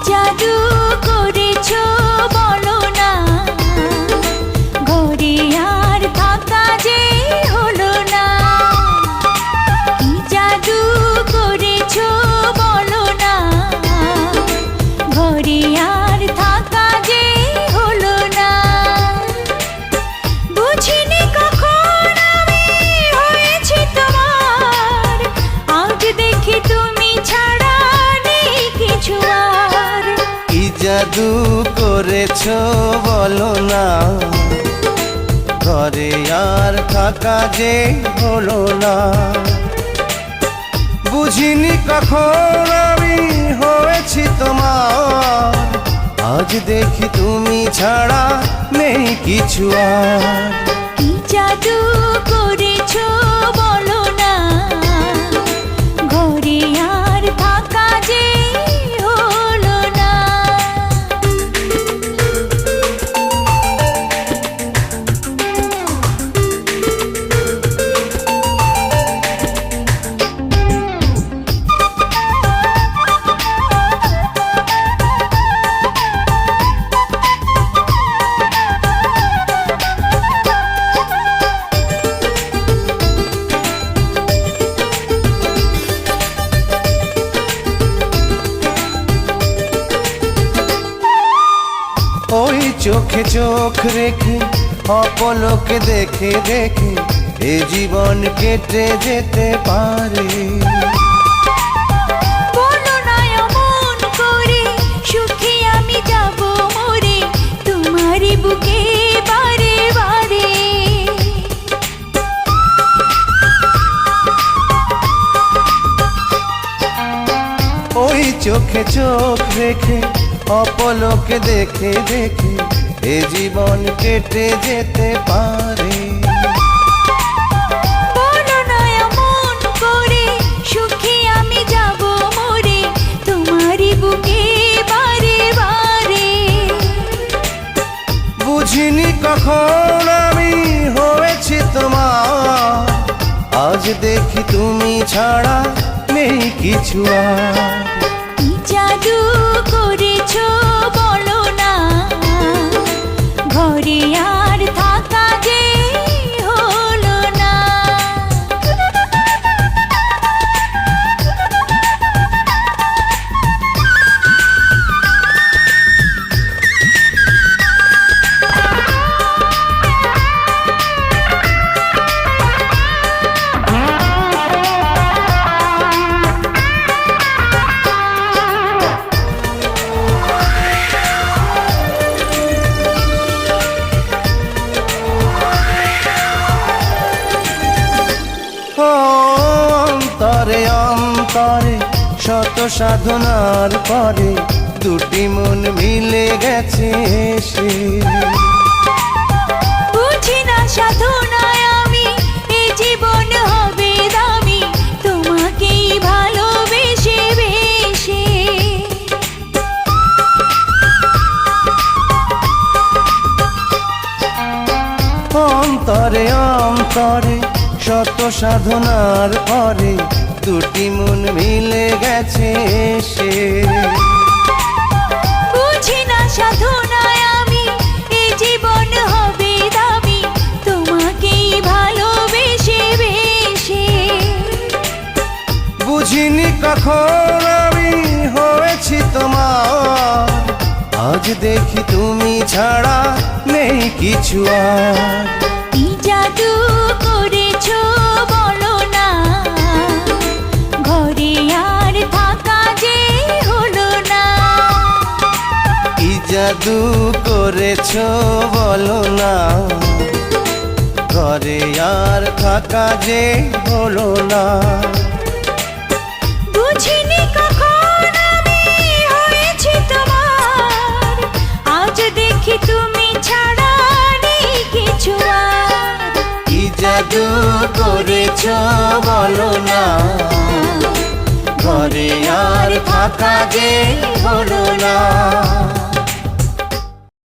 জাদু করেছো বলো না, ঘরে আর থাকা যে হলো না। কি জাদু করেছো বলো না, ঘরে আর থাকা যে হলো না। বুঝিনি কখন আমি হয়েছি তোমার, আজ দেখি তুমি ছাড়া নেই কিছু আর। কি জাদু করেছো বলো না, ঘরে আর থাকা যে হলো না। বুঝিনি কখন আমি হয়েছি তোমার, আজ দেখি তুমি ছাড়া নেই কিছু আর। কি জাদু করেছো বলো না, ঘরে আর থাকা যে হলো না। ওই চোখে চোখ রেখে অপলকে দেখে দেখে এ জীবন কেটে যেতে পারে। বলো না এমন করে, সুখে আমি যাব মরে তোমারই বুকে বারে বারে। ওই চোখে চোখ রেখে অপলকে দেখে দেখে এ জীবন কেটে যেতে পারে। বলো না এমন করে, সুখে আমি যাব মরে তোমারই বুকে বারে বারে। বুঝিনি কখন আমি হয়েছি তোমার, আজ দেখি তুমি ছাড়া নেই কিছু আর। কি জাদু করেছো বলো না, ঘরে আর থাকা যে হলো না। অন্তরে অন্তরে শত সাধনার পরে দুটি মন মিলে গেছে সে। বুঝি না সাধনায় আমি এ জীবন হবে দামি, তোমাকেই ভালোবেসে বেশে। অন্তরে অন্তরে শত সাধনার পরে দুটি মন মিলে গেছে সে। বুঝি না সাধনায় আমি এ জীবন হবে দামি, তোমাকেই ভালোবেসে বেশে। বুঝিনি কখন আমি হয়েছি তোমার, আজ দেখি তুমি ছাড়া নেই কিছু আর। কি জাদু করেছো বলো না, ঘরে আর থাকা যে হলো না। কি জাদু করেছো বলো না, ঘরে আর থাকা যে হলো না। বুঝিনি কখন আমি হয়েছি তোমার, আজ দেখি তুমি ছাড়া নেই কিছু আর। কি জাদু করেছো বলো না, ঘরে আর থাকা যে হলো না।